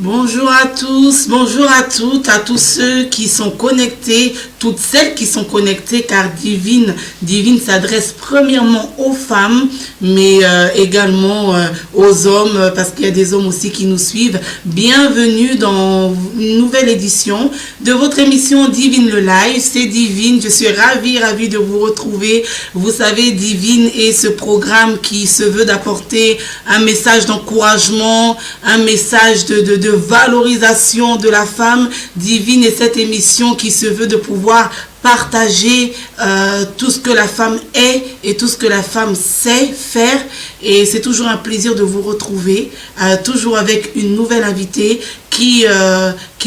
Bonjour à tous, bonjour à toutes, à tous ceux qui sont connectés, toutes celles qui sont connectées, car Divine s'adresse premièrement aux femmes, mais également aux hommes, parce qu'il y a des hommes aussi qui nous suivent. Bienvenue dans une nouvelle édition de votre émission Divine le Live. C'est Divine, je suis ravie de vous retrouver. Vous savez, Divine est ce programme qui se veut d'apporter un message d'encouragement, un message de valorisation de la femme. Divine est cette émission qui se veut de pouvoir partager tout ce que la femme est et tout ce que la femme sait faire. Et c'est toujours un plaisir de vous retrouver, toujours avec une nouvelle invitée qui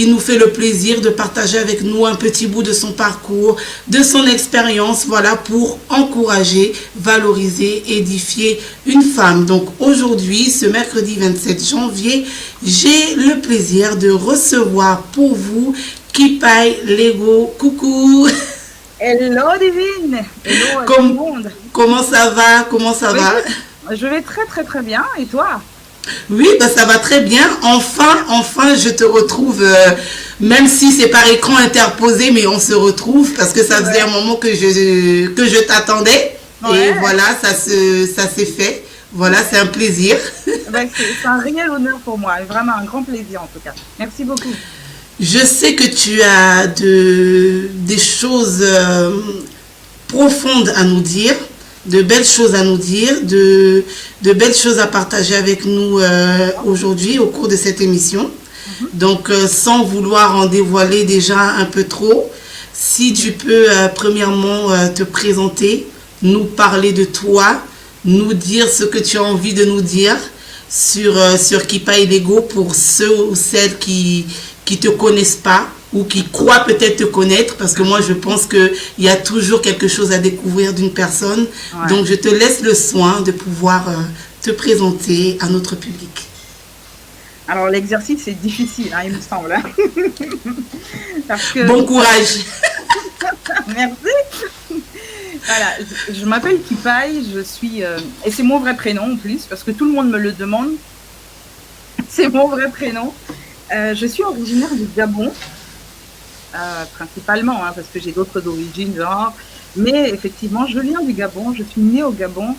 nous fait le plaisir de partager avec nous un petit bout de son parcours, de son expérience, voilà, pour encourager, valoriser, édifier une femme. Donc aujourd'hui, ce mercredi 27 janvier, j'ai le plaisir de recevoir pour vous Kipai Lego. Coucou. Hello Divine. Hello à tout le monde. Comment ça va? Comment ça va? Je vais très bien. Et toi? Oui, bah ça va très bien. Enfin, je te retrouve, même si c'est par écran interposé, mais on se retrouve parce que ça faisait un moment que je t'attendais. Ouais. Et voilà, ça s'est fait. Voilà, c'est un plaisir. C'est un réel honneur pour moi, vraiment un grand plaisir en tout cas. Merci beaucoup. Je sais que tu as des choses profondes à nous dire, de belles choses à nous dire, de belles choses à partager avec nous aujourd'hui au cours de cette émission. Donc, sans vouloir en dévoiler déjà un peu trop, si tu peux premièrement te présenter, nous parler de toi, nous dire ce que tu as envie de nous dire sur Kipai Lego pour ceux ou celles qui te connaissent pas ou qui croient peut-être te connaître, parce que moi je pense qu'il y a toujours quelque chose à découvrir d'une personne. Ouais. Donc je te laisse le soin de pouvoir te présenter à notre public. Alors l'exercice est difficile, hein, il me semble. Parce que... Bon courage. Merci. Voilà, je m'appelle Kipai, je suis... et c'est mon vrai prénom en plus, parce que tout le monde me le demande. C'est mon vrai prénom. Je suis originaire du Gabon, principalement, hein, parce que j'ai d'autres origines, genre. Mais effectivement, je viens du Gabon, je suis née au Gabon.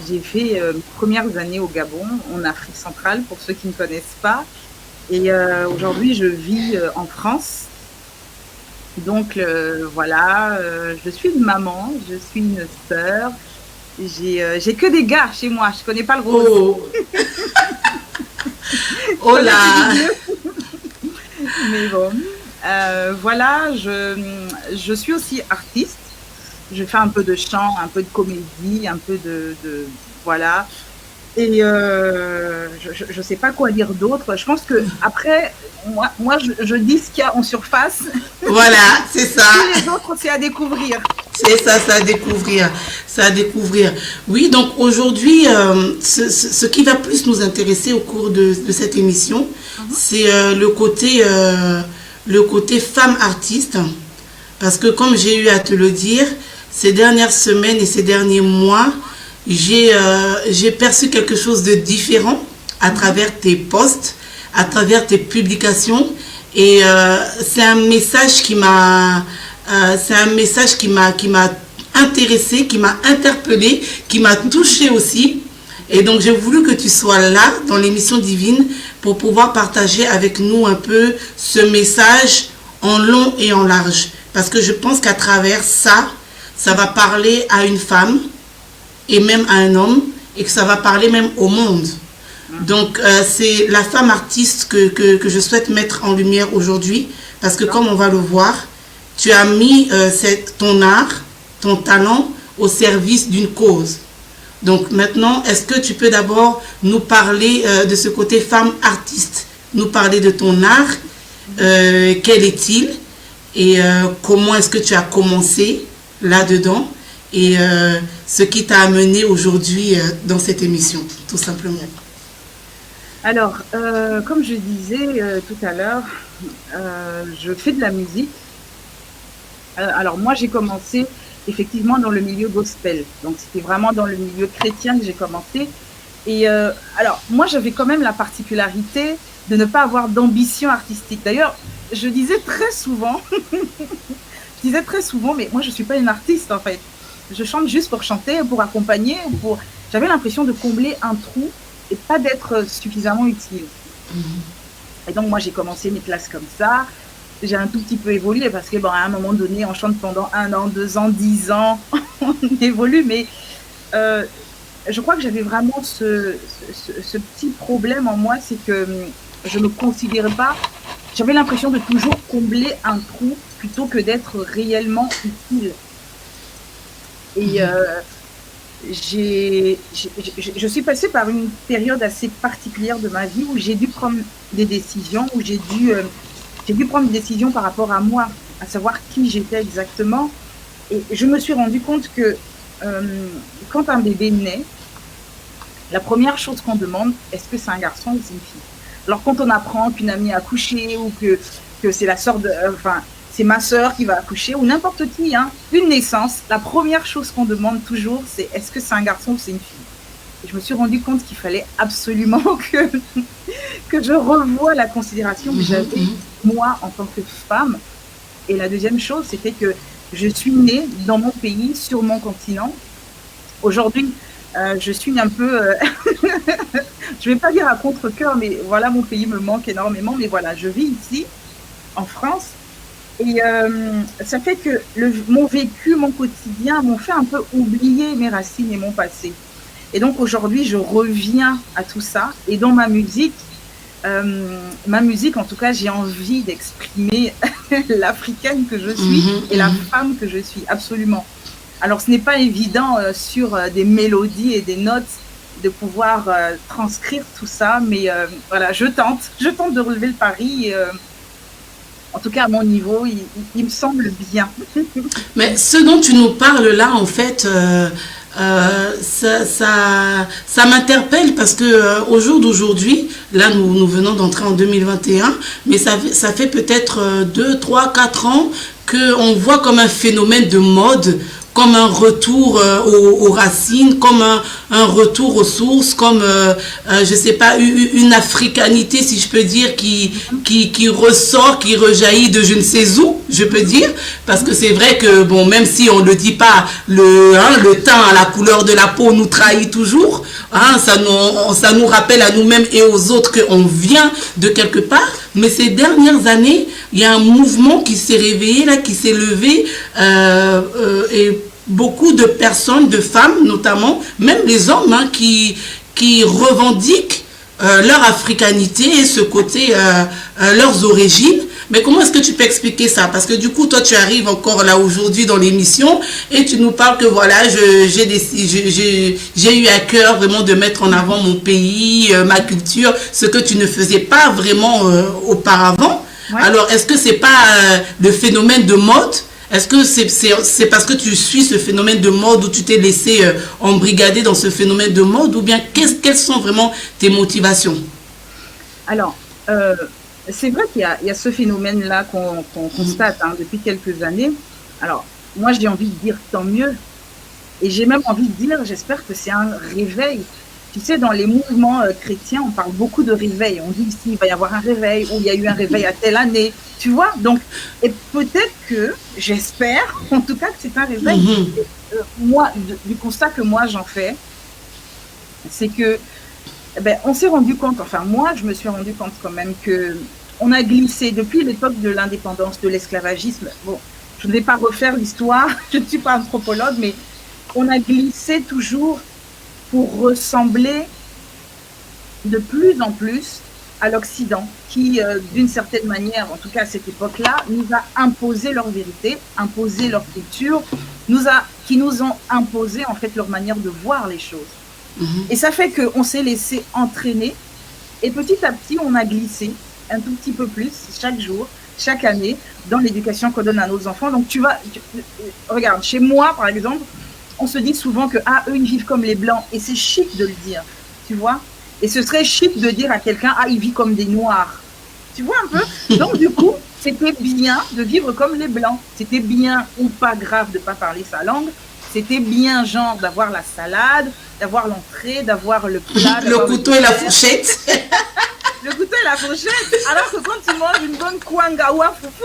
J'ai fait mes premières années au Gabon, en Afrique centrale, pour ceux qui ne connaissent pas. Et aujourd'hui, je vis en France. Donc, voilà, je suis une maman, je suis une sœur. J'ai que des gars chez moi, je ne connais pas le rose. Oh, oh là. Mais bon, voilà, je suis aussi artiste. Je fais un peu de chant, un peu de comédie, un peu de voilà. Et je ne sais pas quoi dire d'autre. Je pense que après, moi je dis ce qu'il y a en surface. Voilà, c'est ça. Et les autres, c'est à découvrir. C'est ça, ça à découvrir. Ça à découvrir. Oui, donc aujourd'hui, ce qui va plus nous intéresser au cours de cette émission, c'est le côté femme artiste. Parce que comme j'ai eu à te le dire, ces dernières semaines et ces derniers mois, j'ai perçu quelque chose de différent à travers tes posts, à travers tes publications. Et c'est un message qui m'a intéressé, qui m'a interpellé, qui m'a touché aussi. Et donc j'ai voulu que tu sois là dans l'émission Divine pour pouvoir partager avec nous un peu ce message en long et en large. Parce que je pense qu'à travers ça, ça va parler à une femme et même à un homme, et que ça va parler même au monde. Donc c'est la femme artiste que je souhaite mettre en lumière aujourd'hui, parce que comme on va le voir, tu as mis ton art, ton talent au service d'une cause. Donc maintenant, est-ce que tu peux d'abord nous parler de ce côté femme artiste, nous parler de ton art, quel est-il, et comment est-ce que tu as commencé là-dedans, et ce qui t'a amené aujourd'hui dans cette émission, tout simplement. Alors, comme je disais tout à l'heure, je fais de la musique. Alors moi, j'ai commencé effectivement dans le milieu gospel. Donc, c'était vraiment dans le milieu chrétien que j'ai commencé. Et alors, moi, j'avais quand même la particularité de ne pas avoir d'ambition artistique. D'ailleurs, je disais très souvent, je disais très souvent, mais moi, je suis pas une artiste, en fait. Je chante juste pour chanter, pour accompagner, pour... J'avais l'impression de combler un trou et pas d'être suffisamment utile. Et donc, moi, j'ai commencé mes classes comme ça. J'ai un tout petit peu évolué parce que, bon, à un moment donné, on chante pendant 1 an, 2 ans, 10 ans, on évolue, mais euh, je crois que j'avais vraiment ce petit problème en moi, c'est que je ne me considérais pas, j'avais l'impression de toujours combler un trou plutôt que d'être réellement utile. Et je suis passée par une période assez particulière de ma vie où j'ai dû prendre des décisions, où j'ai dû prendre des décisions par rapport à moi, à savoir qui j'étais exactement. Et je me suis rendu compte que quand un bébé naît, la première chose qu'on demande, est-ce que c'est un garçon ou c'est une fille? Alors quand on apprend qu'une amie a accouché ou que c'est la sœur de, enfin, c'est ma sœur qui va accoucher ou n'importe qui, hein, une naissance, la première chose qu'on demande toujours, c'est est-ce que c'est un garçon ou c'est une fille? Et je me suis rendu compte qu'il fallait absolument que je revoie la considération que j'avais moi en tant que femme. Et la deuxième chose, c'était que je suis née dans mon pays, sur mon continent. Aujourd'hui, je suis un peu, je vais pas dire à contre-cœur, mais voilà, mon pays me manque énormément. Mais voilà, je vis ici, en France, et ça fait que mon vécu, mon quotidien m'ont fait un peu oublier mes racines et mon passé. Et donc aujourd'hui, je reviens à tout ça. Et dans ma musique, en tout cas, j'ai envie d'exprimer l'Africaine que je suis et la femme que je suis, absolument. Alors, ce n'est pas évident sur des mélodies et des notes de pouvoir transcrire tout ça, mais voilà, je tente de relever le pari. Et, en tout cas, à mon niveau, il me semble bien. Mais ce dont tu nous parles là, en fait, ça m'interpelle parce que au jour d'aujourd'hui, là nous venons d'entrer en 2021, mais ça fait peut-être 2, 3, 4 ans qu'on voit comme un phénomène de mode, comme un retour aux racines, comme un retour aux sources, comme, je sais pas, une africanité, si je peux dire, qui ressort, qui rejaillit de je ne sais où, je peux dire, parce que c'est vrai que, bon, même si on ne le dit pas, le teint, la couleur de la peau nous trahit toujours, hein, ça nous rappelle à nous-mêmes et aux autres qu'on vient de quelque part, mais ces dernières années, il y a un mouvement qui s'est réveillé, là, qui s'est levé, et beaucoup de personnes, de femmes notamment, même les hommes, hein, qui revendiquent leur africanité et ce côté, leurs origines. Mais comment est-ce que tu peux expliquer ça? Parce que du coup, toi, tu arrives encore là aujourd'hui dans l'émission et tu nous parles que voilà, j'ai eu à cœur vraiment de mettre en avant mon pays, ma culture, ce que tu ne faisais pas vraiment auparavant. Ouais. Alors, est-ce que c'est pas le phénomène de mode? Est-ce que c'est parce que tu suis ce phénomène de mode ou tu t'es laissé embrigader dans ce phénomène de mode ou bien quelles sont vraiment tes motivations? Alors, c'est vrai qu'il y a ce phénomène-là qu'on constate depuis quelques années. Alors, moi, j'ai envie de dire tant mieux. Et j'ai même envie de dire, j'espère que c'est un réveil. Tu sais, dans les mouvements chrétiens, on parle beaucoup de réveil. On dit ici, il va y avoir un réveil, ou il y a eu un réveil à telle année. Tu vois? Donc, et peut-être que, j'espère, en tout cas, que c'est un réveil. Moi, du constat que moi j'en fais, c'est que, on s'est rendu compte, enfin, moi, je me suis rendu compte quand même que on a glissé depuis l'époque de l'indépendance, de l'esclavagisme. Bon, je ne vais pas refaire l'histoire, je ne suis pas anthropologue, mais on a glissé toujours pour ressembler de plus en plus à l'Occident, qui, d'une certaine manière, en tout cas à cette époque-là, nous a imposé leur vérité, imposé leur culture, qui nous ont imposé en fait leur manière de voir les choses. Et ça fait qu'on s'est laissé entraîner, et petit à petit, on a glissé un tout petit peu plus chaque jour, chaque année, dans l'éducation qu'on donne à nos enfants. Donc regarde, chez moi, par exemple, on se dit souvent que eux, ils vivent comme les Blancs. Et c'est chic de le dire, tu vois. Et ce serait chic de dire à quelqu'un, il vit comme des Noirs. Tu vois un peu? Donc, du coup, c'était bien de vivre comme les Blancs. C'était bien ou pas grave de ne pas parler sa langue. C'était bien genre d'avoir la salade, d'avoir l'entrée, d'avoir le plat, Le couteau et la fourchette. Le couteau et la fourchette. Alors que quand tu manges une bonne kwangawa foufou,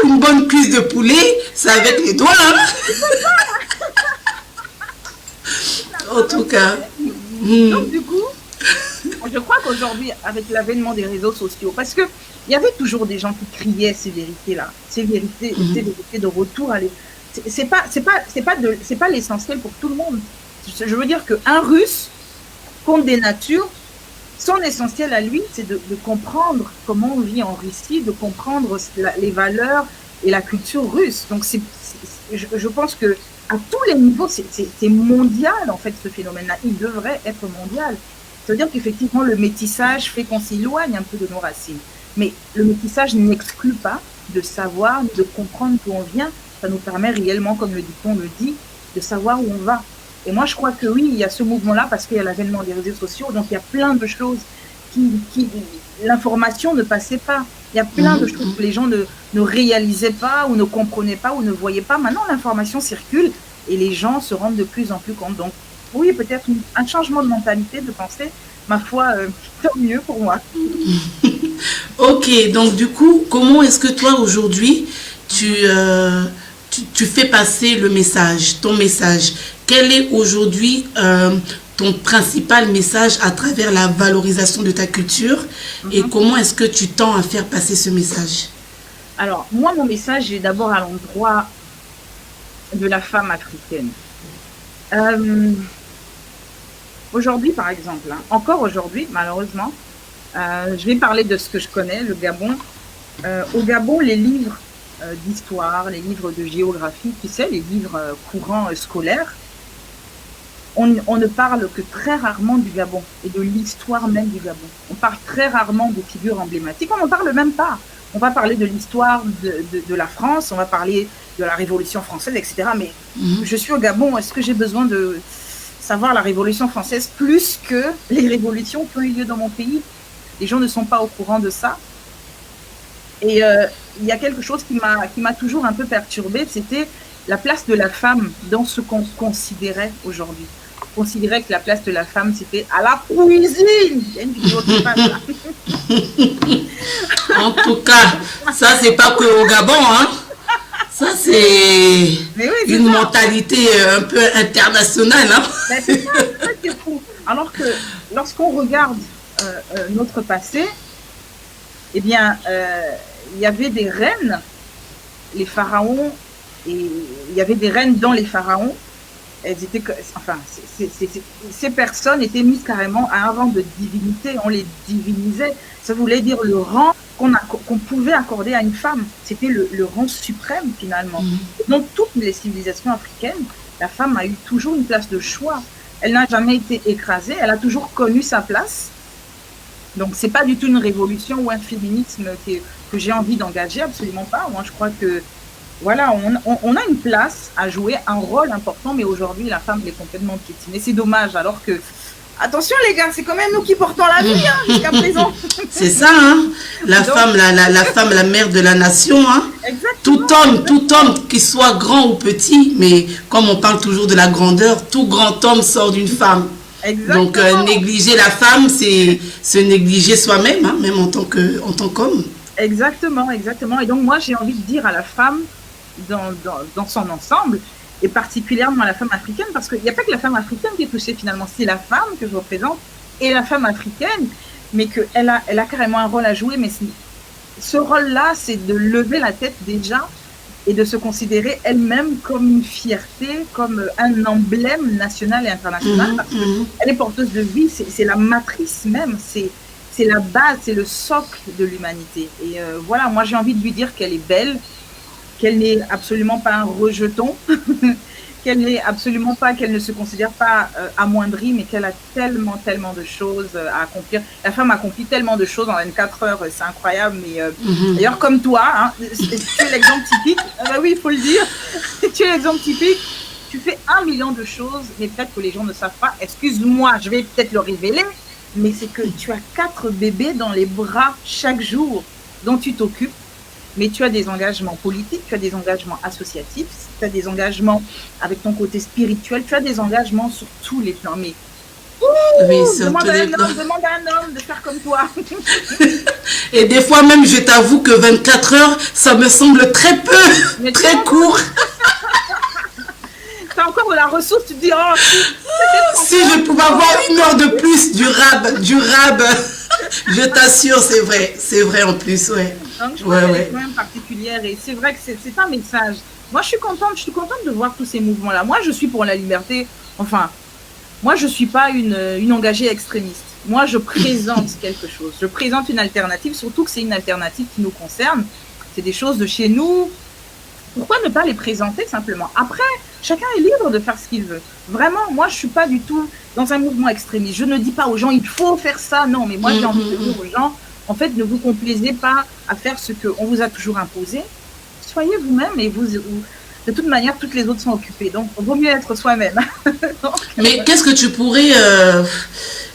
Une bonne cuisse de poulet, c'est avec les doigts. Hein? En tout cas. donc du coup, je crois qu'aujourd'hui, avec l'avènement des réseaux sociaux, parce que il y avait toujours des gens qui criaient ces vérités-là, ces vérités de retour à c'est pas l'essentiel pour tout le monde. Je veux dire qu'un Russe contre des natures, son essentiel à lui, c'est de comprendre comment on vit en Russie, de comprendre les valeurs et la culture russe. Donc je pense que à tous les niveaux, c'est mondial en fait ce phénomène-là. Il devrait être mondial. C'est-à-dire qu'effectivement, le métissage fait qu'on s'éloigne un peu de nos racines. Mais le métissage n'exclut pas de savoir, de comprendre d'où on vient. Ça nous permet réellement, comme le dicton le dit, de savoir où on va. Et moi, je crois que oui, il y a ce mouvement-là parce qu'il y a l'avènement des réseaux sociaux. Donc, il y a plein de choses qui l'information ne passait pas. Il y a plein de choses que les gens ne réalisaient pas ou ne comprenaient pas ou ne voyaient pas. Maintenant, l'information circule et les gens se rendent de plus en plus compte. Donc, oui, peut-être un changement de mentalité, de pensée, ma foi, tant mieux pour moi. Ok, donc du coup, comment est-ce que toi, aujourd'hui, tu fais passer le message, ton message? Quel est aujourd'hui ton principal message à travers la valorisation de ta culture et comment est-ce que tu tends à faire passer ce message? Alors, moi, mon message est d'abord à l'endroit de la femme africaine. Aujourd'hui, par exemple, hein, encore aujourd'hui, malheureusement, je vais parler de ce que je connais, le Gabon. Au Gabon, les livres d'histoire, les livres de géographie, tu sais, les livres courants scolaires, on ne parle que très rarement du Gabon et de l'histoire même du Gabon. On parle très rarement de figures emblématiques, on n'en parle même pas. On va parler de l'histoire de la France, on va parler de la Révolution française, etc. Mais je suis au Gabon, est-ce que j'ai besoin de savoir la Révolution française plus que les révolutions qui ont eu lieu dans mon pays? Les gens ne sont pas au courant de ça. Et il y a quelque chose qui m'a toujours un peu perturbée, c'était la place de la femme dans ce qu'on considérait aujourd'hui. On considérait que la place de la femme, c'était à la cuisine. Il y a une vidéo qui passe là. En tout cas, ça, c'est pas que au Gabon, hein. Ça, c'est une mentalité un peu internationale, hein. Ben, c'est ça qui est fou. Alors que lorsqu'on regarde notre passé, eh bien, il y avait des reines, les pharaons, et il y avait des reines dans les pharaons. Elles étaient, enfin, ces personnes étaient mises carrément à un rang de divinité. On les divinisait. Ça voulait dire le rang qu'on pouvait accorder à une femme. C'était le rang suprême finalement. Dans toutes les civilisations africaines, la femme a eu toujours une place de choix. Elle n'a jamais été écrasée. Elle a toujours connu sa place. Donc, c'est pas du tout une révolution ou un féminisme que j'ai envie d'engager, absolument pas. Moi, je crois que, voilà, on a une place à jouer, un rôle important, mais aujourd'hui, la femme est complètement piétinée. C'est dommage, alors que, attention les gars, c'est quand même nous qui portons la vie, hein, jusqu'à présent. C'est ça, hein. La femme, la mère de la nation, hein. Exactement. Tout homme, qu'il soit grand ou petit, mais comme on parle toujours de la grandeur, tout grand homme sort d'une femme. Exactement. Donc, négliger la femme, c'est se négliger soi-même, hein, même en tant qu'homme. Exactement, exactement. Et donc, moi, j'ai envie de dire à la femme, dans son ensemble, et particulièrement à la femme africaine, parce qu'il n'y a pas que la femme africaine qui est touchée finalement, c'est la femme que je représente, et la femme africaine, mais qu'elle a carrément un rôle à jouer, mais ce rôle-là, c'est de lever la tête déjà, et de se considérer elle-même comme une fierté, comme un emblème national et international, parce qu'elle est porteuse de vie, c'est la matrice même, c'est la base, c'est le socle de l'humanité. Et voilà, moi j'ai envie de lui dire qu'elle est belle, qu'elle n'est absolument pas un rejeton, qu'elle ne se considère pas amoindrie, mais qu'elle a tellement de choses à accomplir. La femme accomplit tellement de choses en 24 heures, c'est incroyable. Mais d'ailleurs, comme toi, hein, tu es l'exemple typique. Bah oui, il faut le dire. Tu es l'exemple typique. Tu fais 1 million de choses, mais peut-être que les gens ne savent pas. Excuse-moi, je vais peut-être le révéler, mais c'est que tu as 4 bébés dans les bras chaque jour dont tu t'occupes. mais tu as des engagements politiques, tu as des engagements associatifs, tu as des engagements avec ton côté spirituel, tu as des engagements sur tous les plans. Mais Oui, sur tous les plans. demande à un homme de faire comme toi. Et des fois même, je t'avoue que 24 heures, ça me semble très peu, Mais très tu court. as encore de la ressource, tu te dis, oh, Si je pouvais avoir 1 heure de plus du rab, je t'assure, c'est vrai en plus, ouais. donc, je pense qu'elle est Ouais. quand même particulière et c'est vrai que c'est un message. Moi, je suis contente de voir tous ces mouvements-là. Moi, je suis pour la liberté. Enfin, moi, je suis pas une engagée extrémiste. Moi, je présente quelque chose. Je présente une alternative, surtout que c'est une alternative qui nous concerne. C'est des choses de chez nous. Pourquoi ne pas les présenter simplement? Après, chacun est libre de faire ce qu'il veut. Vraiment, moi, je suis pas du tout dans un mouvement extrémiste. Je ne dis pas aux gens, il faut faire ça. Non, mais moi, j'ai envie de dire aux gens, en fait, ne vous complaisez pas à faire ce qu'on vous a toujours imposé. Soyez vous-même et de toute manière, toutes les autres sont occupées. Donc, il vaut mieux être soi-même. Mais qu'est-ce que tu pourrais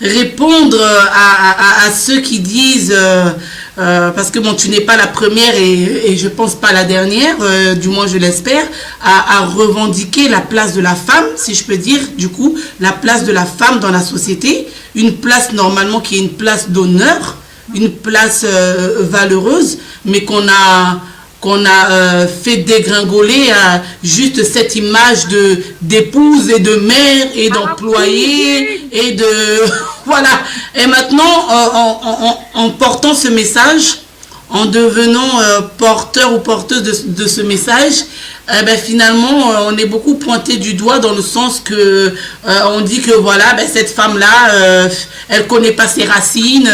répondre à ceux qui disent, parce que bon, tu n'es pas la première et je pense pas la dernière, du moins je l'espère, à revendiquer la place de la femme, si je peux dire, du coup, la place de la femme dans la société, une place normalement qui est une place d'honneur, une place valeureuse, mais qu'on a fait dégringoler à juste cette image d'épouse et de mère et d'employée et de voilà. Et maintenant, en portant ce message, en devenant porteur ou porteuse de ce message, finalement, on est beaucoup pointé du doigt dans le sens que on dit que voilà, cette femme-là, elle connaît pas ses racines,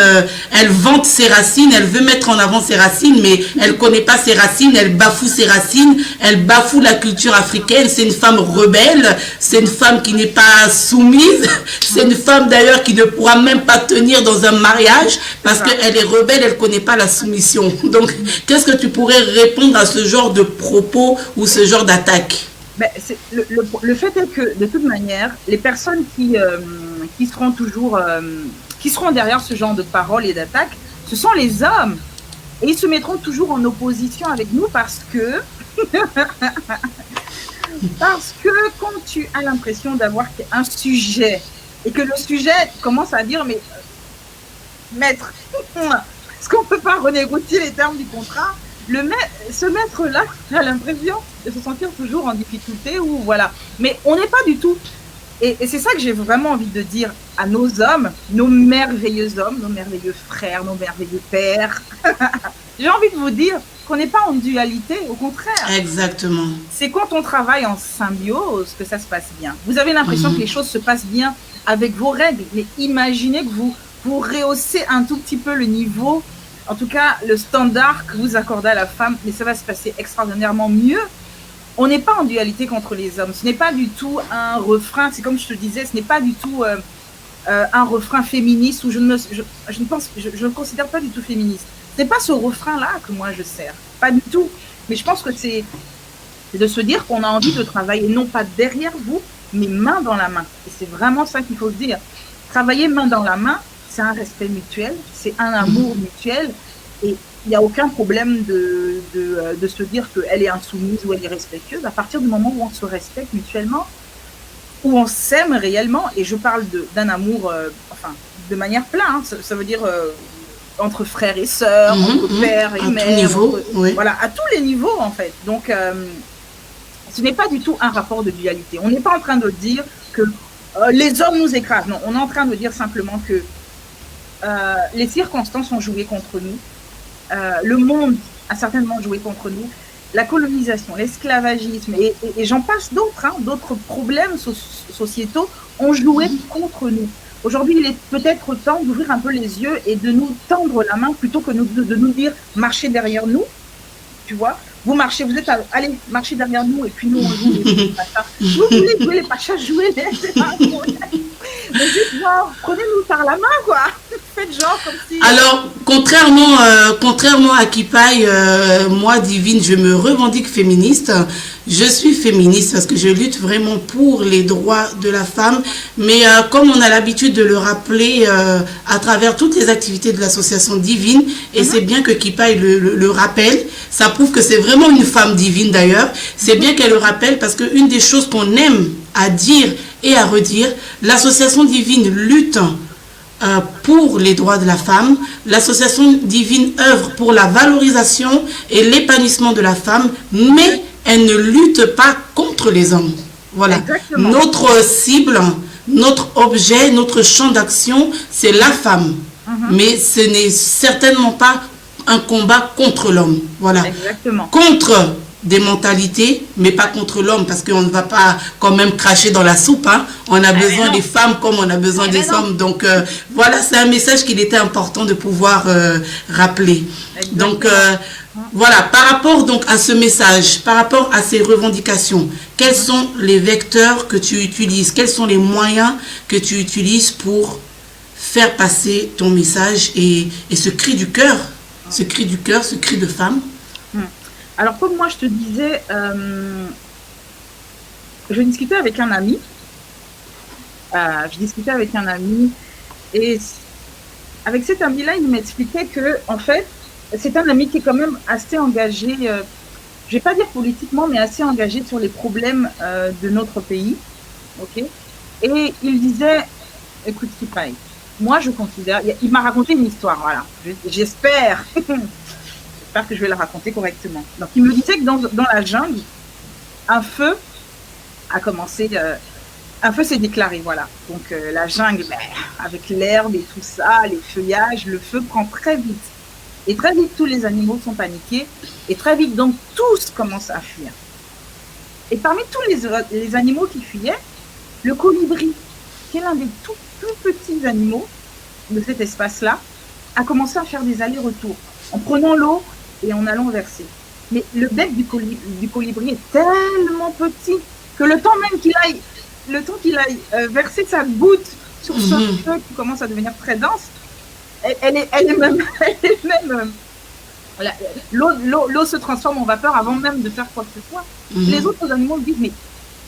elle vante ses racines, elle veut mettre en avant ses racines, mais elle connaît pas ses racines, elle bafoue ses racines, elle bafoue la culture africaine. C'est une femme rebelle, c'est une femme qui n'est pas soumise, c'est une femme d'ailleurs qui ne pourra même pas tenir dans un mariage parce qu'elle est rebelle, elle connaît pas la soumission. Donc, qu'est-ce que tu pourrais répondre à ce genre de propos ou ce genre d'attaque? Le fait est que, de toute manière, les personnes qui seront toujours, qui seront derrière ce genre de paroles et d'attaques, ce sont les hommes. Et ils se mettront toujours en opposition avec nous parce que quand tu as l'impression d'avoir un sujet et que le sujet commence à dire, mais maître, est-ce qu'on ne peut pas renégocier les termes du contrat? Ce maître-là a l'impression de se sentir toujours en difficulté ou voilà. Mais on n'est pas du tout. Et c'est ça que j'ai vraiment envie de dire à nos hommes, nos merveilleux hommes, nos merveilleux frères, nos merveilleux pères. J'ai envie de vous dire qu'on n'est pas en dualité, au contraire. Exactement. C'est quand on travaille en symbiose que ça se passe bien. Vous avez l'impression que les choses se passent bien avec vos règles, mais imaginez que vous rehaussez un tout petit peu le niveau, en tout cas le standard que vous accordez à la femme, mais ça va se passer extraordinairement mieux. On n'est pas en dualité contre les hommes. Ce n'est pas du tout un refrain, c'est comme je te disais, ce n'est pas du tout un refrain féministe où je ne considère pas du tout féministe. Ce n'est pas ce refrain-là que moi je sers, pas du tout. Mais je pense que c'est de se dire qu'on a envie de travailler non pas derrière vous, mais main dans la main. Et c'est vraiment ça qu'il faut se dire. Travailler main dans la main, c'est un respect mutuel, c'est un amour mutuel, et il n'y a aucun problème de se dire qu'elle est insoumise ou elle est respectueuse. À partir du moment où on se respecte mutuellement, où on s'aime réellement, et je parle d'un amour, enfin, de manière pleine, hein, ça veut dire entre frères et sœurs, entre père et mère, niveau, oui. Voilà, à tous les niveaux en fait. Donc, ce n'est pas du tout un rapport de dualité. On n'est pas en train de dire que les hommes nous écrasent. Non, on est en train de dire simplement que les circonstances ont joué contre nous. Le monde a certainement joué contre nous. La colonisation, l'esclavagisme et j'en passe d'autres, hein, d'autres problèmes sociétaux ont joué contre nous. Aujourd'hui, il est peut-être temps d'ouvrir un peu les yeux et de nous tendre la main plutôt que de nous dire marchez derrière nous. Tu vois, vous marchez, vous êtes allez, marchez derrière nous et puis nous on joue les pachas. Vous voulez jouer les pachas, jouez, c'est pas un problème. Mais juste, genre, prenez-nous par la main, quoi. faites genre comme si... Alors, contrairement à Kipai, moi, Divine, je me revendique féministe. Je suis féministe parce que je lutte vraiment pour les droits de la femme. Mais comme on a l'habitude de le rappeler à travers toutes les activités de l'association Divine, et c'est bien que Kipai le rappelle, ça prouve que c'est vraiment une femme divine d'ailleurs. C'est bien qu'elle le rappelle parce qu'une des choses qu'on aime à dire et à redire, l'association Divine lutte pour les droits de la femme. L'association Divine œuvre pour la valorisation et l'épanouissement de la femme, mais elle ne lutte pas contre les hommes. Voilà. Exactement. Notre cible, notre objet, notre champ d'action, c'est la femme. Mais ce n'est certainement pas un combat contre l'homme. Voilà. Exactement. Contre des mentalités, mais pas contre l'homme, parce qu'on ne va pas quand même cracher dans la soupe. Hein. On a besoin des femmes comme on a besoin des hommes. Donc voilà, c'est un message qu'il était important de pouvoir rappeler. Exactement. Donc voilà, par rapport donc à ce message, par rapport à ces revendications, quels sont les vecteurs que tu utilises? Quels sont les moyens que tu utilises pour faire passer ton message et ce cri du cœur, ce cri de femme? Alors, comme moi, je te disais, je discutais avec un ami. Et avec cet ami-là, il m'expliquait que, en fait, c'est un ami qui est quand même assez engagé, je vais pas dire politiquement, mais assez engagé sur les problèmes de notre pays. Ok. Et il disait, écoute, Kipai, moi, je considère, il m'a raconté une histoire, voilà. J'espère que je vais la raconter correctement. Donc, il me disait que dans la jungle, un feu a commencé, un feu s'est déclaré, voilà. Donc, la jungle, avec l'herbe et tout ça, les feuillages, le feu prend très vite. Et très vite, tous les animaux sont paniqués. Et très vite, donc, tous commencent à fuir. Et parmi tous les animaux qui fuyaient, le colibri, qui est l'un des tout petits animaux de cet espace-là, a commencé à faire des allers-retours en prenant l'eau et en allant verser. Mais le bec du colibri est tellement petit que le temps qu'il aille verser sa goutte sur ce feu qui commence à devenir très dense, l'eau se transforme en vapeur avant même de faire quoi que ce soit. Les autres animaux disent, mais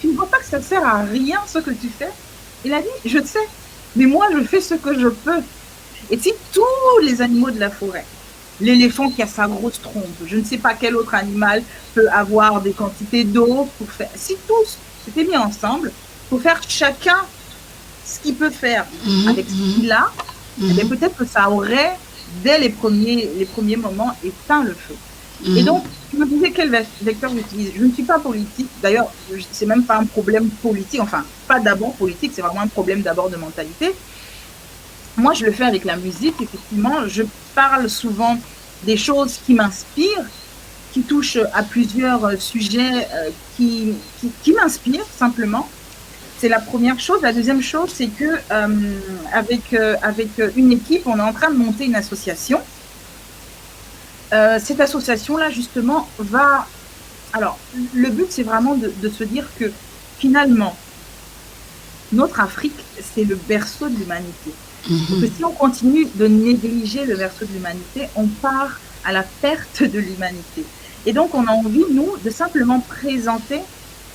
tu ne vois pas que ça sert à rien ce que tu fais? Il a dit, je sais, mais moi je fais ce que je peux. Et si tous les animaux de la forêt, l'éléphant qui a sa grosse trompe, je ne sais pas quel autre animal peut avoir des quantités d'eau pour faire. Si tous s'étaient mis ensemble pour faire chacun ce qu'il peut faire avec ce qu'il a, eh peut-être que ça aurait, dès les premiers moments, éteint le feu. Et donc, tu me disais quel vecteur j'utilise. Je ne suis pas politique. D'ailleurs, c'est même pas un problème politique. Enfin, pas d'abord politique, c'est vraiment un problème d'abord de mentalité. Moi, je le fais avec la musique, effectivement. Je parle souvent des choses qui m'inspirent, qui touchent à plusieurs sujets qui m'inspirent, simplement. C'est la première chose. La deuxième chose, c'est que avec une équipe, on est en train de monter une association. Cette association-là, justement, va... Alors, le but, c'est vraiment de se dire que, finalement, notre Afrique, c'est le berceau de l'humanité. Parce que si on continue de négliger le berceau de l'humanité, on part à la perte de l'humanité. Et donc, on a envie, nous, de simplement présenter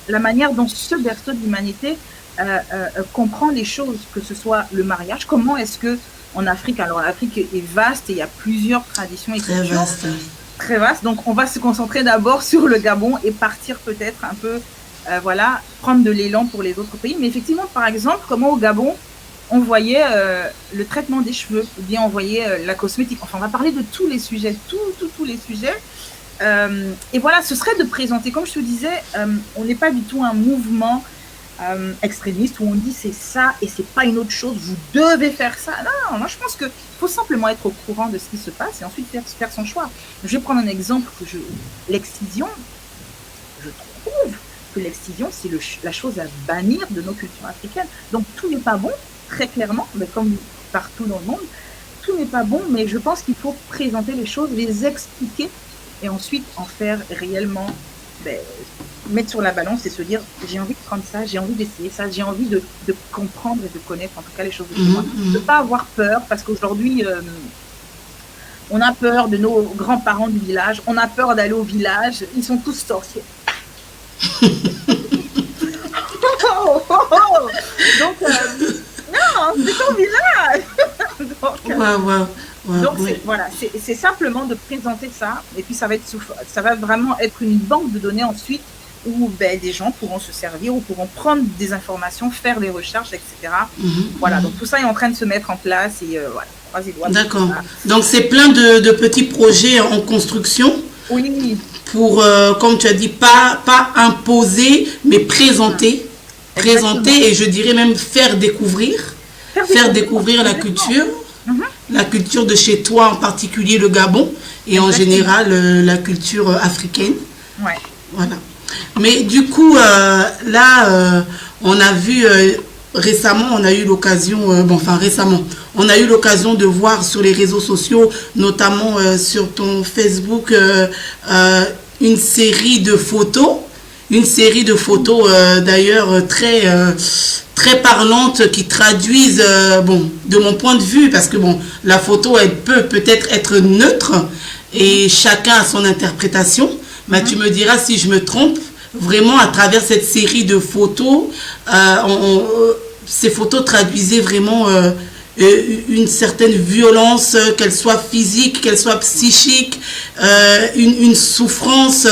la manière dont ce berceau de l'humanité comprend les choses, que ce soit le mariage. Comment est-ce que en Afrique, alors l'Afrique est vaste et il y a plusieurs traditions et cultures. Très vaste. Donc, on va se concentrer d'abord sur le Gabon et partir peut-être un peu, voilà, prendre de l'élan pour les autres pays. Mais effectivement, par exemple, comment au Gabon, on voyait le traitement des cheveux, ou bien on voyait la cosmétique. Enfin, on va parler de tous les sujets, tous les sujets. Et voilà, ce serait de présenter, comme je te disais, on n'est pas du tout un mouvement extrémiste où on dit c'est ça et c'est pas une autre chose, vous devez faire ça. Non, moi je pense qu'il faut simplement être au courant de ce qui se passe et ensuite faire son choix. Je vais prendre un exemple, l'excision. Je trouve que l'excision, c'est la chose à bannir de nos cultures africaines. Donc tout n'est pas bon, très clairement, mais comme partout dans le monde, tout n'est pas bon, mais je pense qu'il faut présenter les choses, les expliquer et ensuite en faire réellement ben, mettre sur la balance et se dire j'ai envie de prendre ça, j'ai envie d'essayer ça, j'ai envie de comprendre et de connaître en tout cas les choses de chez moi. De ne pas avoir peur parce qu'aujourd'hui on a peur de nos grands-parents du village, on a peur d'aller au village, ils sont tous sorciers. Donc non, c'est ton village. Donc voilà, c'est simplement de présenter ça et puis ça va vraiment être une banque de données ensuite où des gens pourront se servir ou pourront prendre des informations, faire des recherches, etc. Voilà, donc tout ça est en train de se mettre en place et voilà, croisez les doigts. D'accord. Donc c'est plein de petits projets en construction. Oui. Pour, comme tu as dit, pas imposer, mais présenter. Présenter et je dirais même faire découvrir la culture. La culture de chez toi, en particulier le Gabon, et en général la culture africaine. Ouais. Voilà. Mais du coup, là, on a vu récemment, on a eu l'occasion, on a eu l'occasion de voir sur les réseaux sociaux, notamment sur ton Facebook, une série de photos. D'ailleurs très parlantes qui traduisent, de mon point de vue, parce que la photo, elle peut-être être neutre et chacun a son interprétation. Mais tu me diras si je me trompe, vraiment à travers cette série de photos, ces photos traduisaient vraiment une certaine violence, qu'elle soit physique, qu'elle soit psychique, une souffrance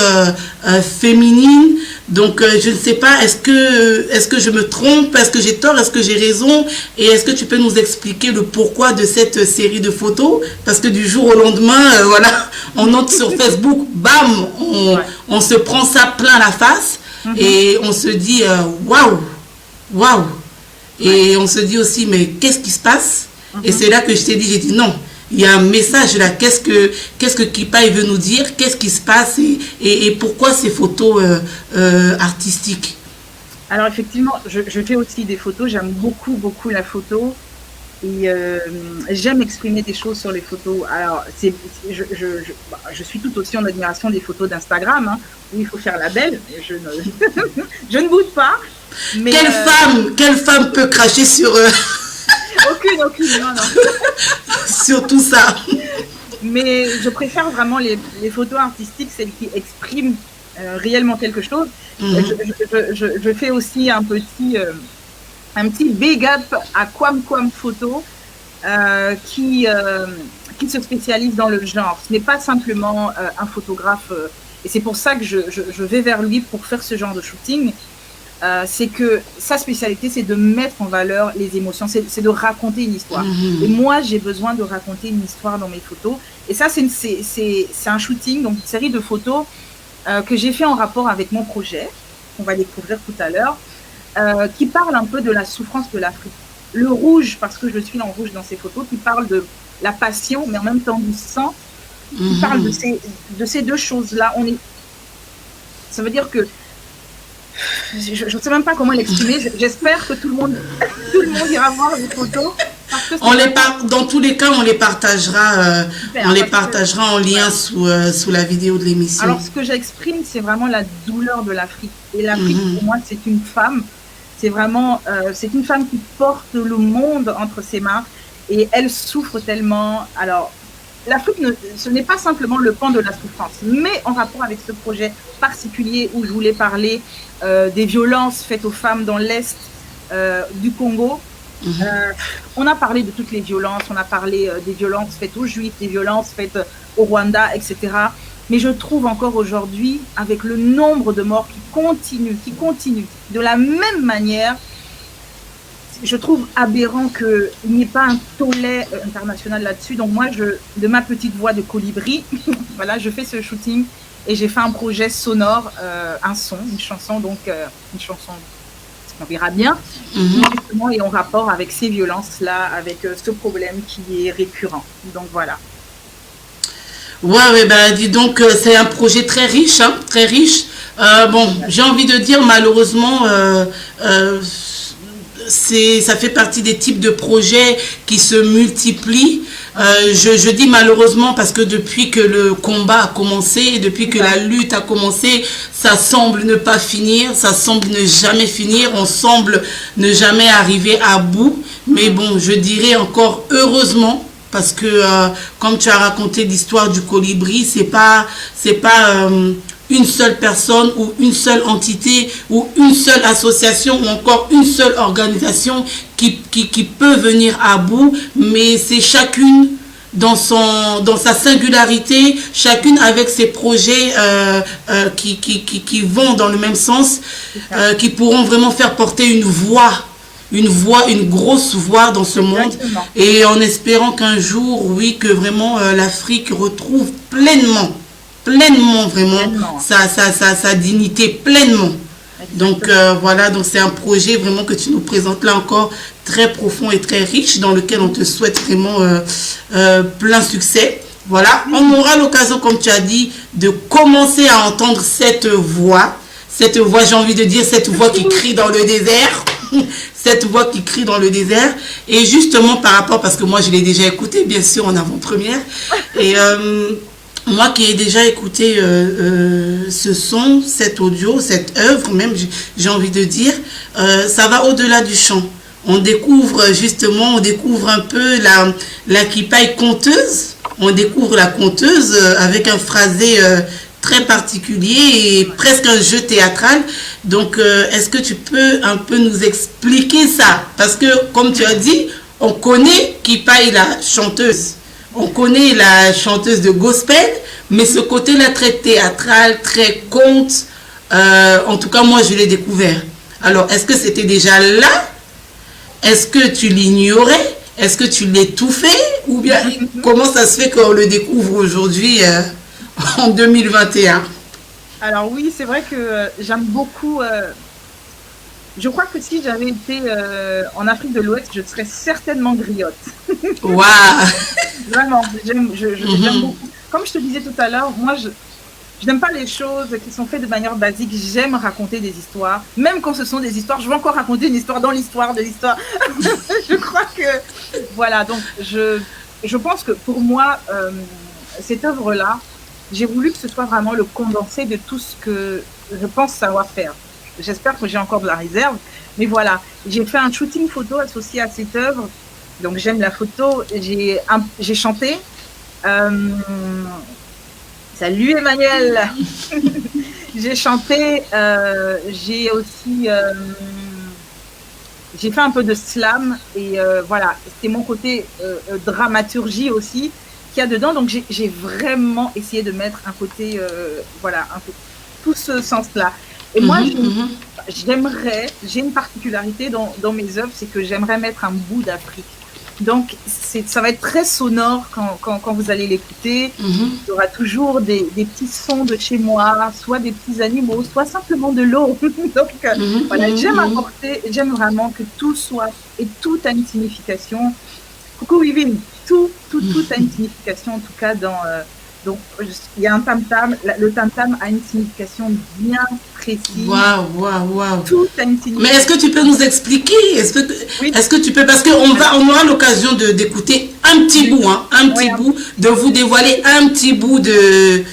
féminine. Donc je ne sais pas, est-ce que je me trompe, est-ce que j'ai tort, est-ce que j'ai raison, et est-ce que tu peux nous expliquer le pourquoi de cette série de photos? Parce que du jour au lendemain, voilà, on note sur Facebook, bam, on se prend ça plein la face et on se dit waouh. Et on se dit aussi, mais qu'est-ce qui se passe? Et c'est là que j'ai dit non, il y a un message là, qu'est-ce que Kipai veut nous dire, qu'est-ce qui se passe et pourquoi ces photos artistiques? Alors effectivement, je fais aussi des photos, j'aime beaucoup la photo et j'aime exprimer des choses sur les photos. Alors je suis tout aussi en admiration des photos d'Instagram, où il faut faire la belle, je ne boude pas. Mais quelle femme peut cracher sur aucune, non. sur tout ça. Mais je préfère vraiment les photos artistiques, celles qui expriment réellement quelque chose. Je fais aussi un petit big up à Kwam Photo qui se spécialise dans le genre. Ce n'est pas simplement un photographe et c'est pour ça que je vais vers lui pour faire ce genre de shooting. C'est que sa spécialité, c'est de mettre en valeur les émotions, c'est de raconter une histoire. Et moi, j'ai besoin de raconter une histoire dans mes photos. Et ça, c'est un shooting, donc une série de photos que j'ai fait en rapport avec mon projet, qu'on va découvrir tout à l'heure, qui parle un peu de la souffrance de l'Afrique. Le rouge, parce que je suis en rouge dans ces photos, qui parle de la passion, mais en même temps du sang, qui parle de ces deux choses-là. Ça veut dire que je ne sais même pas comment l'exprimer. J'espère que tout le monde ira voir les photos. Dans tous les cas, on les partagera, en lien sous la vidéo de l'émission. Alors, ce que j'exprime, c'est vraiment la douleur de l'Afrique. Et l'Afrique, pour moi, c'est une femme. C'est vraiment, c'est une femme qui porte le monde entre ses mains et elle souffre tellement. Alors, l'Afrique, ce n'est pas simplement le pan de la souffrance, mais en rapport avec ce projet particulier où je voulais parler des violences faites aux femmes dans l'Est du Congo. On a parlé de toutes les violences, on a parlé des violences faites aux Juifs, des violences faites au Rwanda, etc. Mais je trouve encore aujourd'hui, avec le nombre de morts qui continue de la même manière, je trouve aberrant qu'il n'y ait pas un tollé international là-dessus. Donc moi, de ma petite voix de colibri, voilà, je fais ce shooting et j'ai fait un projet sonore, une chanson, on verra bien, justement, et en rapport avec ces violences-là, avec ce problème qui est récurrent. Donc voilà. Ouais, dis donc, c'est un projet très riche, très riche. J'ai envie de dire, malheureusement, ça fait partie des types de projets qui se multiplient. Je dis malheureusement parce que depuis que le combat a commencé, depuis que la lutte a commencé, ça semble ne pas finir, ça semble ne jamais finir, on semble ne jamais arriver à bout. Mais bon, je dirais encore heureusement parce que comme tu as raconté l'histoire du colibri, c'est pas une seule personne ou une seule entité ou une seule association ou encore une seule organisation qui peut venir à bout, mais c'est chacune dans sa singularité, chacune avec ses projets qui vont dans le même sens, qui pourront vraiment faire porter une grosse voix dans ce monde. Exactement. Et en espérant qu'un jour, oui, que vraiment l'Afrique retrouve pleinement vraiment Pleinement. sa dignité pleinement. Donc Exactement. voilà, donc c'est un projet vraiment que tu nous présentes là encore très profond et très riche dans lequel on te souhaite vraiment plein succès. Voilà, on aura l'occasion, comme tu as dit, de commencer à entendre cette voix, j'ai envie de dire, cette voix qui crie dans le désert, cette voix qui crie dans le désert. Et justement par rapport, parce que moi je l'ai déjà écouté, bien sûr, en avant-première, et moi qui ai déjà écouté ce son, cet audio, cette œuvre même, j'ai envie de dire, ça va au-delà du chant. On découvre un peu la Kipaï conteuse, on découvre la conteuse avec un phrasé très particulier et presque un jeu théâtral. Donc, est-ce que tu peux un peu nous expliquer ça? Parce que, comme tu as dit, on connaît Kipaï, la chanteuse. On connaît la chanteuse de gospel, mais ce côté-là très théâtral, très conte, en tout cas moi je l'ai découvert. Alors est-ce que c'était déjà là? Est-ce que tu l'ignorais? Est-ce que tu l'étouffais? Ou bien comment ça se fait qu'on le découvre aujourd'hui en 2021? Alors oui, c'est vrai que j'aime beaucoup. Je crois que si j'avais été en Afrique de l'Ouest, je serais certainement griotte. Waouh. Vraiment, j'aime beaucoup. Comme je te disais tout à l'heure, moi, je n'aime pas les choses qui sont faites de manière basique. J'aime raconter des histoires. Même quand ce sont des histoires, je veux encore raconter une histoire dans l'histoire de l'histoire. Je crois que... Voilà, donc je pense que pour moi, cette œuvre-là, j'ai voulu que ce soit vraiment le condensé de tout ce que je pense savoir faire. J'espère que j'ai encore de la réserve. Mais voilà, j'ai fait un shooting photo associé à cette œuvre. Donc j'aime la photo. J'ai chanté. Salut Emmanuel. J'ai chanté. J'ai aussi... j'ai fait un peu de slam. Et voilà, c'est mon côté dramaturgie aussi qu'il y a dedans. Donc j'ai vraiment essayé de mettre un côté... voilà, un peu tout ce sens-là. Et moi, j'aimerais, j'ai une particularité dans mes œuvres, c'est que j'aimerais mettre un bout d'Afrique. Donc, ça va être très sonore quand vous allez l'écouter. Il y aura toujours des petits sons de chez moi, soit des petits animaux, soit simplement de l'eau. Donc, voilà, j'aime vraiment que tout soit, et tout a une signification. Coucou Yvine, tout a une signification, en tout cas dans... donc, il y a un tam-tam. Le tam-tam a une signification bien précise. Waouh. Tout a une signification. Mais est-ce que tu peux nous expliquer? Est-ce que tu peux, parce qu'on aura l'occasion d'écouter un petit bout, bout, de vous dévoiler un petit bout de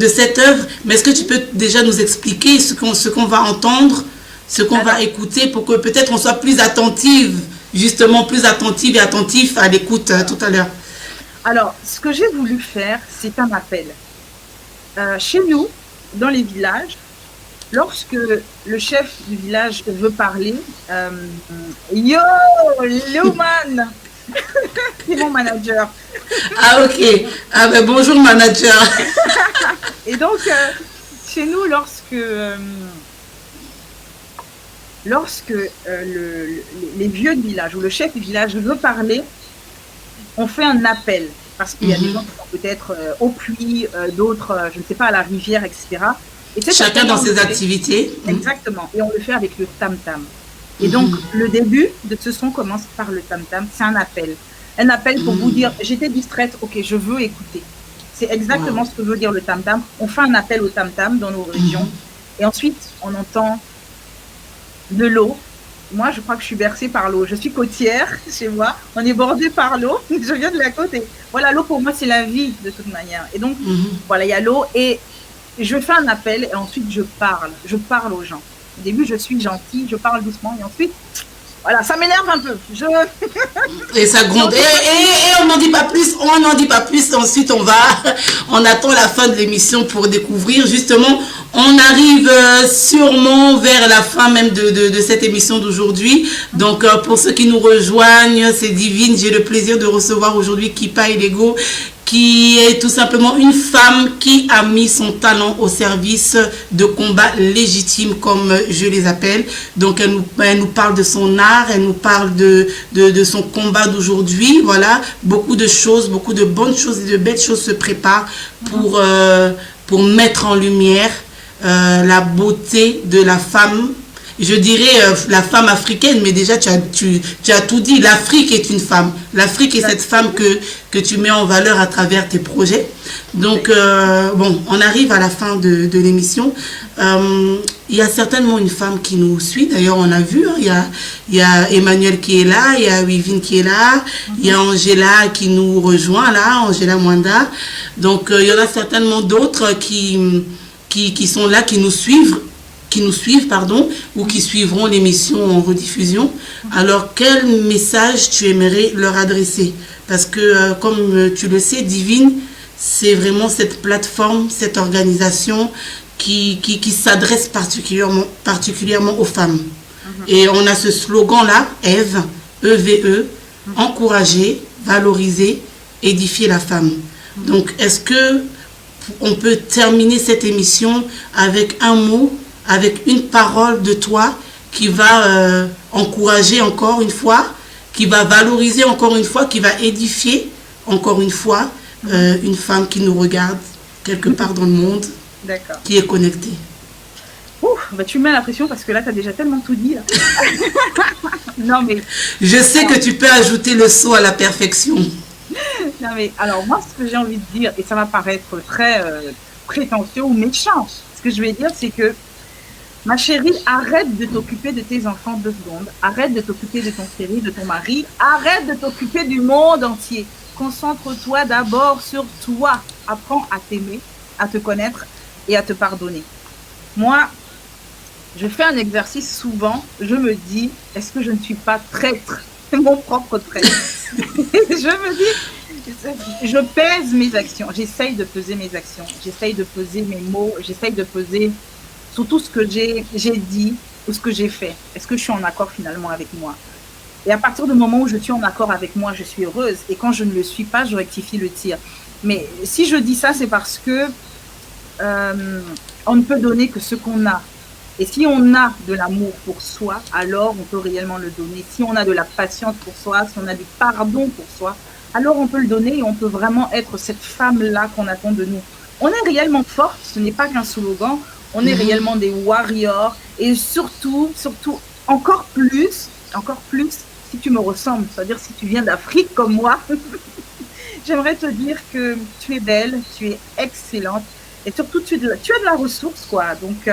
cette œuvre. Mais est-ce que tu peux déjà nous expliquer ce qu'on va entendre, ce qu'on va écouter, pour que peut-être on soit plus attentive, justement plus attentive et attentif à l'écoute tout à l'heure? Alors, ce que j'ai voulu faire, c'est un appel. Chez nous, dans les villages, lorsque le chef du village veut parler, yo, man, c'est mon manager. Ah ok, ah ben bonjour manager. Et donc, chez nous, lorsque les vieux de village ou le chef du village veut parler, on fait un appel, parce qu'il y a des gens qui sont peut-être au puits, d'autres, je ne sais pas, à la rivière, etc. Et chacun dans ses activités. Exactement. Et on le fait avec le tam-tam. Et donc, le début de ce son commence par le tam-tam. C'est un appel. Un appel pour vous dire, j'étais distraite, ok, je veux écouter. C'est exactement ce que veut dire le tam-tam. On fait un appel au tam-tam dans nos régions. Et ensuite, on entend de l'eau, moi, je crois que je suis bercée par l'eau. Je suis côtière chez moi. On est bordé par l'eau. Je viens de la côte. Et voilà, l'eau pour moi, c'est la vie de toute manière. Et donc, voilà, il y a l'eau. Et je fais un appel et ensuite je parle. Je parle aux gens. Au début, je suis gentille, je parle doucement. Et ensuite, voilà, ça m'énerve un peu. Et ça gronde. Et on n'en dit pas plus. On n'en dit pas plus. Ensuite, on attend la fin de l'émission pour découvrir. Justement, on arrive sûrement vers la fin même de cette émission d'aujourd'hui. Donc, pour ceux qui nous rejoignent, c'est Divine. J'ai le plaisir de recevoir aujourd'hui Kipa Elego, qui est tout simplement une femme qui a mis son talent au service de combats légitimes, comme je les appelle. Donc, elle nous parle de son art, elle nous parle de son combat d'aujourd'hui. Voilà, beaucoup de choses, beaucoup de bonnes choses et de belles choses se préparent pour mettre en lumière la beauté de la femme. Je dirais la femme africaine, mais déjà tu as tout dit. L'Afrique est une femme. L'Afrique est cette femme que tu mets en valeur à travers tes projets. Donc, bon, on arrive à la fin de l'émission. Il y a certainement une femme qui nous suit. D'ailleurs, on a vu, hein, il y a Emmanuel qui est là, il y a Wivine qui est là, il y a Angela qui nous rejoint là, Angela Mwanda. Donc, il y en a certainement d'autres qui sont là, qui nous suivent, ou qui suivront l'émission en rediffusion. Alors, quel message tu aimerais leur adresser? Parce que, comme tu le sais, Divine, c'est vraiment cette plateforme, cette organisation qui s'adresse particulièrement aux femmes. Et on a ce slogan-là, Eve, EVE, encourager, valoriser, édifier la femme. Donc, est-ce que on peut terminer cette émission avec un mot, avec une parole de toi qui va encourager encore une fois, qui va valoriser encore une fois, qui va édifier encore une fois une femme qui nous regarde quelque part dans le monde, qui est connectée. Bah tu mets la pression parce que là, tu as déjà tellement tout dit. Là. Non, mais... Je sais que tu peux ajouter le saut à la perfection. Non, mais alors moi, ce que j'ai envie de dire, et ça va paraître très prétentieux ou méchant, ce que je vais dire, c'est que ma chérie, arrête de t'occuper de tes enfants 2 secondes. Arrête de t'occuper de ton chéri, de ton mari. Arrête de t'occuper du monde entier. Concentre-toi d'abord sur toi. Apprends à t'aimer, à te connaître et à te pardonner. Moi, je fais un exercice souvent. Je me dis, est-ce que je ne suis pas traître? Mon propre traître. Je me dis, je pèse mes actions. J'essaye de peser mes actions. J'essaye de peser mes mots. J'essaye de peser sur tout ce que j'ai dit ou ce que j'ai fait. Est-ce que je suis en accord finalement avec moi? Et à partir du moment où je suis en accord avec moi, je suis heureuse. Et quand je ne le suis pas, je rectifie le tir. Mais si je dis ça, c'est parce que on ne peut donner que ce qu'on a. Et si on a de l'amour pour soi, alors on peut réellement le donner. Si on a de la patience pour soi, si on a du pardon pour soi, alors on peut le donner et on peut vraiment être cette femme-là qu'on attend de nous. On est réellement forte, ce n'est pas qu'un slogan. On est réellement des warriors et surtout, encore plus, si tu me ressembles, c'est-à-dire si tu viens d'Afrique comme moi, j'aimerais te dire que tu es belle, tu es excellente et surtout tu as de la ressource, quoi. Donc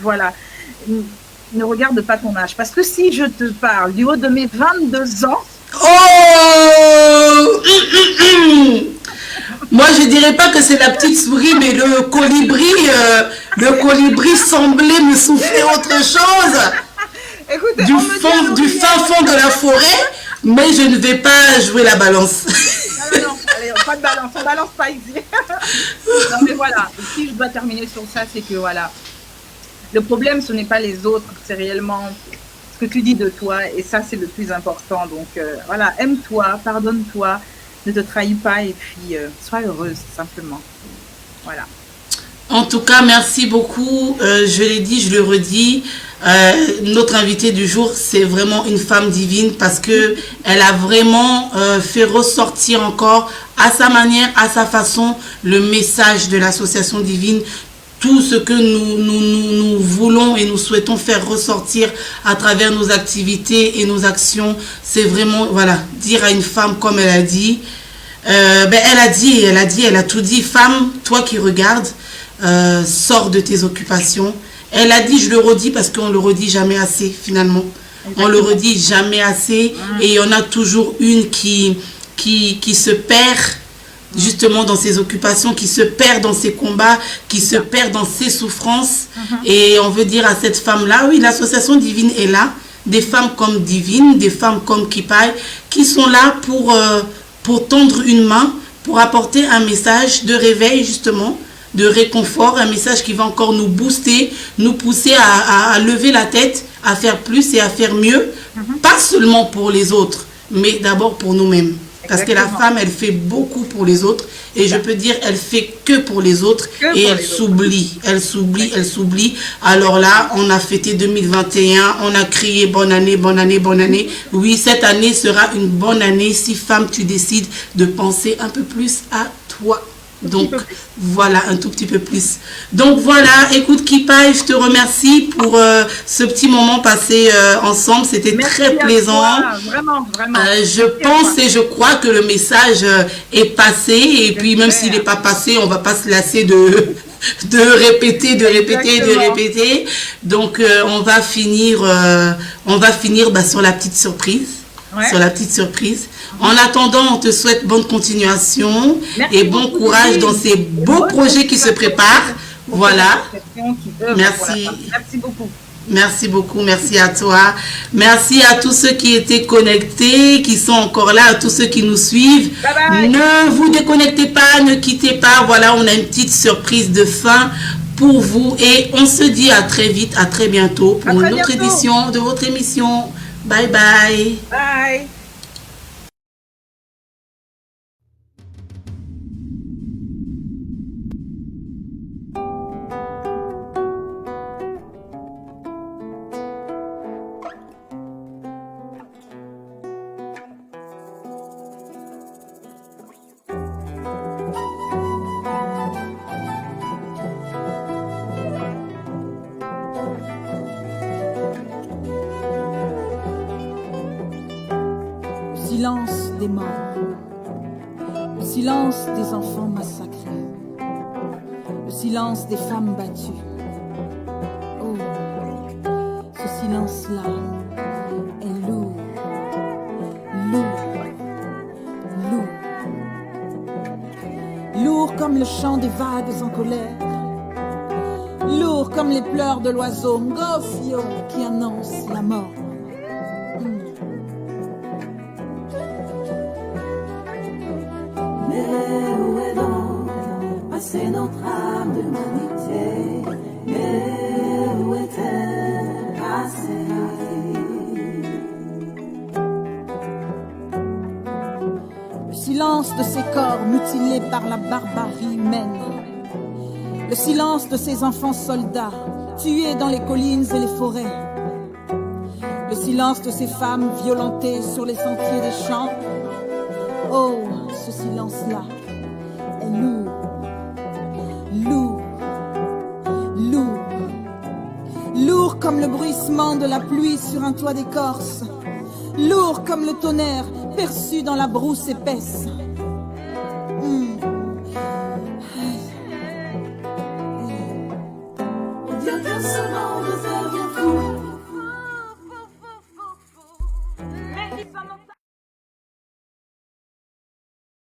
voilà, ne regarde pas ton âge parce que si je te parle du haut de mes 22 ans... Oh Moi, je dirais pas que c'est la petite souris, mais le colibri semblait me souffler autre chose. Écoutez, du fin fond de la forêt, mais je ne vais pas jouer la balance. Non, allez, pas de balance, on balance pas ici. Non, mais voilà, et si je dois terminer sur ça, c'est que voilà, le problème, ce n'est pas les autres, c'est réellement ce que tu dis de toi, et ça, c'est le plus important. Donc voilà, aime-toi, pardonne-toi. Ne te trahis pas et puis sois heureuse, simplement. Voilà. En tout cas, merci beaucoup. Je l'ai dit, je le redis. Notre invitée du jour, c'est vraiment une femme divine parce que elle a vraiment fait ressortir encore à sa manière, à sa façon, le message de l'association divine. Tout ce que nous voulons et nous souhaitons faire ressortir à travers nos activités et nos actions, c'est vraiment, voilà, dire à une femme comme elle a dit, elle a tout dit. Femme, toi qui regardes, sors de tes occupations. Elle a dit, je le redis parce qu'on ne le redit jamais assez finalement. On le redit jamais assez. Et il y en a toujours une qui se perd justement dans ses occupations, qui se perd dans ses combats, qui se perd dans ses souffrances. Et on veut dire à cette femme-là, oui, l'association Divine est là. Des femmes comme Divine, des femmes comme Kipai, qui sont là pour tendre une main, pour apporter un message de réveil justement, de réconfort, un message qui va encore nous booster, nous pousser à lever la tête, à faire plus et à faire mieux, pas seulement pour les autres, mais d'abord pour nous-mêmes. Parce que la femme, elle fait beaucoup pour les autres. Et je peux dire, elle fait que pour les autres. Et elle s'oublie. Elle s'oublie, elle s'oublie. Alors là, on a fêté 2021. On a crié bonne année, bonne année, bonne année. Oui, cette année sera une bonne année si femme, tu décides de penser un peu plus à toi. Donc, voilà, un tout petit peu plus. Donc, voilà, écoute, Kipai, je te remercie pour ce petit moment passé ensemble. C'était très plaisant. Vraiment, vraiment. Je pense et je crois que le message est passé. Et puis, même s'il n'est pas passé, on ne va pas se lasser de répéter, de répéter, de répéter. Donc, on va finir sur la petite surprise. Ouais. Sur la petite surprise. En attendant, on te souhaite bonne continuation. Merci et bon courage dans ces beaux projets qui se préparent. Voilà. Merci. Merci beaucoup. Merci beaucoup, merci à toi. Merci à tous ceux qui étaient connectés, qui sont encore là, à tous ceux qui nous suivent. Bye bye. Ne vous déconnectez pas, ne quittez pas. Voilà, on a une petite surprise de fin pour vous. Et on se dit à très vite, à très bientôt pour une autre édition de votre émission. Bye bye. Bye. Silence des morts, le silence des enfants massacrés, le silence des femmes battues. Oh, ce silence-là est lourd, lourd, lourd. Lourd comme le chant des vagues en colère, lourd comme les pleurs de l'oiseau Ngofio qui annonce la mort. C'est notre âme d'humanité, mais où est-elle passée? Le silence de ces corps mutilés par la barbarie humaine, le silence de ces enfants soldats tués dans les collines et les forêts, le silence de ces femmes violentées sur les sentiers des champs. Oh, ce silence-là est lourd. Lourd, lourd, lourd comme le bruissement de la pluie sur un toit d'écorce, lourd comme le tonnerre perçu dans la brousse épaisse,